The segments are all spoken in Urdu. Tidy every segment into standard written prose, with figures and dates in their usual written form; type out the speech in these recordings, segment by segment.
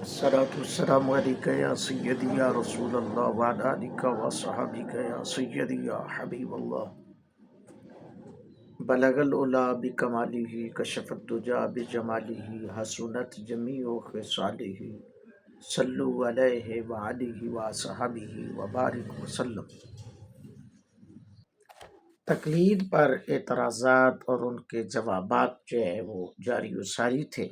الصلاة والسلام عليك يا سيدي يا رسول الله وعلى آلك وصحبك يا سيدي يا حبيب الله. بلغ العلا بکمالہ کشف الدجى بجمالہ حسنت جمیع خصالہ صلو علیہ وآلہ وصحبہ وبارک وسلم. تقلید پر اعتراضات اور ان کے جوابات جو ہے وہ جاری و ساری تھے.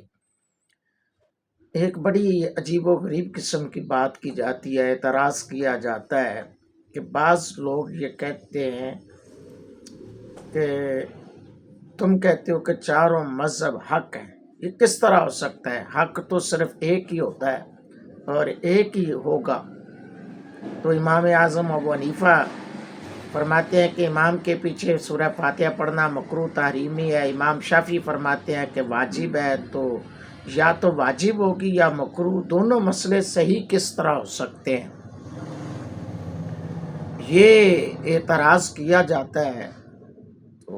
ایک بڑی عجیب و غریب قسم کی بات کی جاتی ہے، اعتراض کیا جاتا ہے کہ بعض لوگ یہ کہتے ہیں کہ تم کہتے ہو کہ چاروں مذہب حق ہیں. یہ کس طرح ہو سکتا ہے؟ حق تو صرف ایک ہی ہوتا ہے اور ایک ہی ہوگا. تو امام اعظم ابو حنیفہ فرماتے ہیں کہ امام کے پیچھے سورہ فاتحہ پڑھنا مکروہ تحریمی ہے. امام شافعی فرماتے ہیں کہ واجب ہے. تو یا تو واجب ہوگی یا مکروہ. دونوں مسئلے صحیح کس طرح ہو سکتے ہیں؟ یہ اعتراض کیا جاتا ہے. تو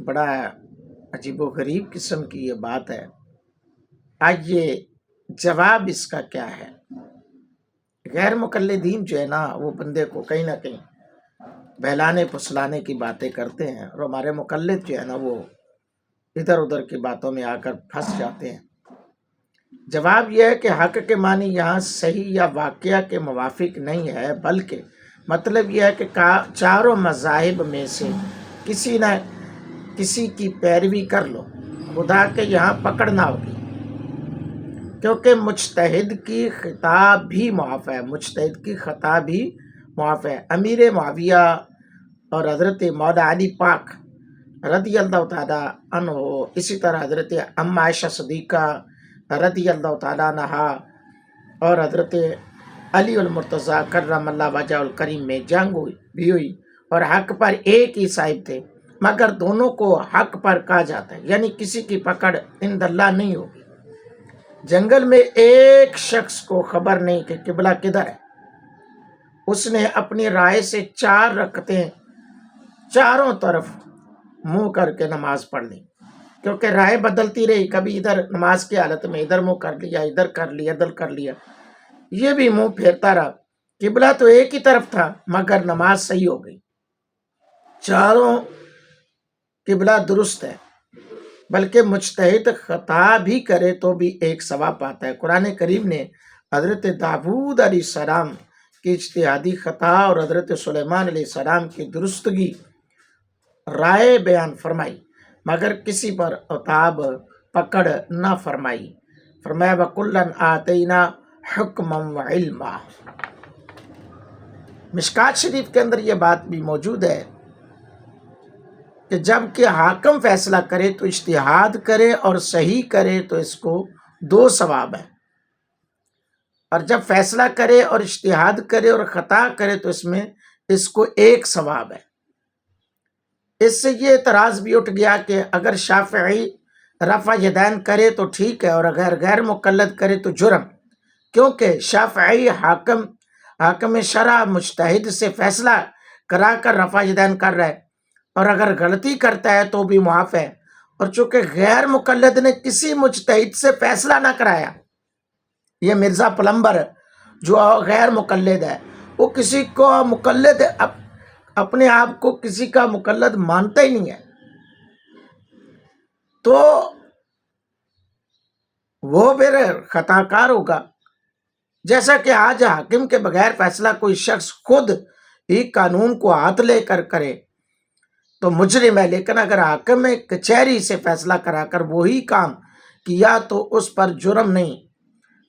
بڑا عجیب و غریب قسم کی یہ بات ہے. آئیے جواب اس کا کیا ہے. غیر مقلدین جو ہے نا وہ بندے کو کہیں نہ کہیں بہلانے پھسلانے کی باتیں کرتے ہیں، اور ہمارے مقلد جو ہے نا وہ ادھر ادھر کی باتوں میں آ کر پھنس جاتے ہیں. جواب یہ ہے کہ حق کے معنی یہاں صحیح یا واقعہ کے موافق نہیں ہے، بلکہ مطلب یہ ہے کہ چاروں مذاہب میں سے کسی نہ کسی کی پیروی کر لو. خدا کے یہاں پکڑ نہ ہوگی، کیونکہ مجتہد کی خطا بھی معاف ہے. مجتہد کی خطا بھی معاف ہے. امیر معاویہ اور حضرت مولا علی پاک رضی اللہ تعالیٰ عنہ، اسی طرح حضرت ام عائشہ صدیقہ رضی اللہ تعالیٰ عنہ اور حضرت علی المرتضیٰ کرم اللہ وجہ الکریم میں جنگ بھی ہوئی، اور حق پر ایک ہی صاحب تھے، مگر دونوں کو حق پر کہا جاتا ہے. یعنی کسی کی پکڑ عند اللہ نہیں ہوگی. جنگل میں ایک شخص کو خبر نہیں کہ قبلہ کدھر ہے. اس نے اپنی رائے سے 4 رکعتیں چاروں طرف منہ کر کے نماز پڑھ لی، کیونکہ رائے بدلتی رہی. کبھی ادھر نماز کی حالت میں ادھر منہ کر لیا، ادھر کر لیا، ادھر کر لیا، یہ بھی منہ پھیرتا رہا. قبلہ تو ایک ہی طرف تھا مگر نماز صحیح ہو گئی. چاروں قبلہ درست ہے، بلکہ مجتہد خطا بھی کرے تو بھی ایک ثواب پاتا ہے. قرآن کریم نے حضرت داؤد علیہ السلام کی اجتہادی خطا اور حضرت سلیمان علیہ السلام کی درستگی رائے بیان فرمائی، مگر کسی پر عتاب پکڑ نہ فرمائی. فرمایا وَكُلًّا آتَيْنَا حُکْمًا وَعِلْمًا. مشکات شریف کے اندر یہ بات بھی موجود ہے کہ جب کہ حاکم فیصلہ کرے تو اجتہاد کرے اور صحیح کرے تو اس کو 2 ثواب ہیں، اور جب فیصلہ کرے اور اجتہاد کرے اور خطا کرے تو اس کو 1 ثواب ہے. اس سے یہ اعتراض بھی اٹھ گیا کہ اگر شافعی رفع یدین کرے تو ٹھیک ہے، اور اگر غیر مقلد کرے تو جرم، کیونکہ شافعی حاکم شرع مجتہد سے فیصلہ کرا کر رفع یدین کر رہا ہے، اور اگر غلطی کرتا ہے تو بھی معاف ہے. اور چونکہ غیر مقلد نے کسی مجتہد سے فیصلہ نہ کرایا، یہ مرزا پلمبر جو غیر مقلد ہے وہ کسی کو مقلد اپنے آپ کو کسی کا مقلد مانتا ہی نہیں ہے، تو وہ پھر خطا کار ہوگا. جیسا کہ آج حاکم کے بغیر فیصلہ کوئی شخص خود ہی قانون کو ہاتھ لے کر کرے تو مجرم ہے، لیکن اگر حاکم کچہری سے فیصلہ کرا کر وہی کام کیا تو اس پر جرم نہیں.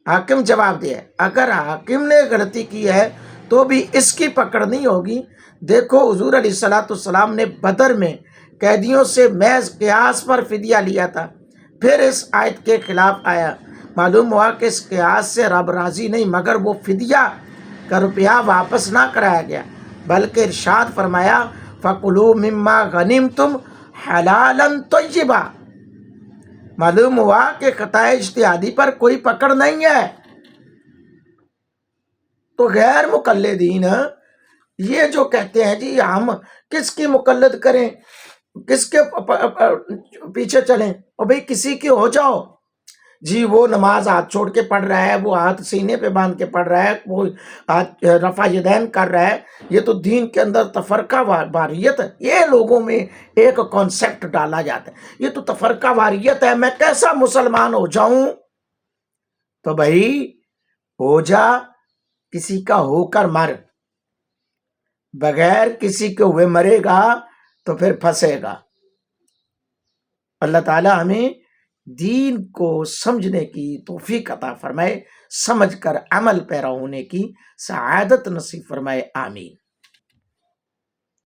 حاکم جواب دے. اگر حاکم نے غلطی کی ہے تو بھی اس کی پکڑ نہیں ہوگی. دیکھو حضور علیہ الصلوۃ والسلام نے بدر میں قیدیوں سے محض قیاس پر فدیہ لیا تھا، پھر اس آیت کے خلاف آیا. معلوم ہوا کہ اس قیاس سے رب راضی نہیں، مگر وہ فدیہ کا روپیہ واپس نہ کرایا گیا، بلکہ ارشاد فرمایا فَكُلُوا مِمَّا غَنِمْتُمْ حَلَالًا طَيِّبًا. معلوم ہوا کہ خطا اجتہادی پر کوئی پکڑ نہیں ہے. تو غیر مقلدین یہ جو کہتے ہیں جی ہم کس کی مقلد کریں، کس کے پیچھے چلیں، اور بھئی کسی کی ہو جاؤ، جی وہ نماز ہاتھ چھوڑ کے پڑھ رہا ہے، وہ ہاتھ سینے پہ باندھ کے پڑھ رہا ہے، وہ ہاتھ رفع یدین کر رہا ہے، یہ تو دین کے اندر تفرقہ واریت ہے۔ یہ لوگوں میں ایک کانسیپٹ ڈالا جاتا ہے، یہ تو تفرقہ واریت ہے، میں کیسا مسلمان ہو جاؤں؟ تو بھائی ہو جا، کسی کا ہو کر مر، بغیر کسی کے ہوئے مرے گا تو پھر پھنسے گا۔ اللہ تعالی ہمیں دین کو سمجھنے کی توفیق عطا فرمائے، سمجھ کر عمل پیرا ہونے کی سعادت نصیب فرمائے، آمین۔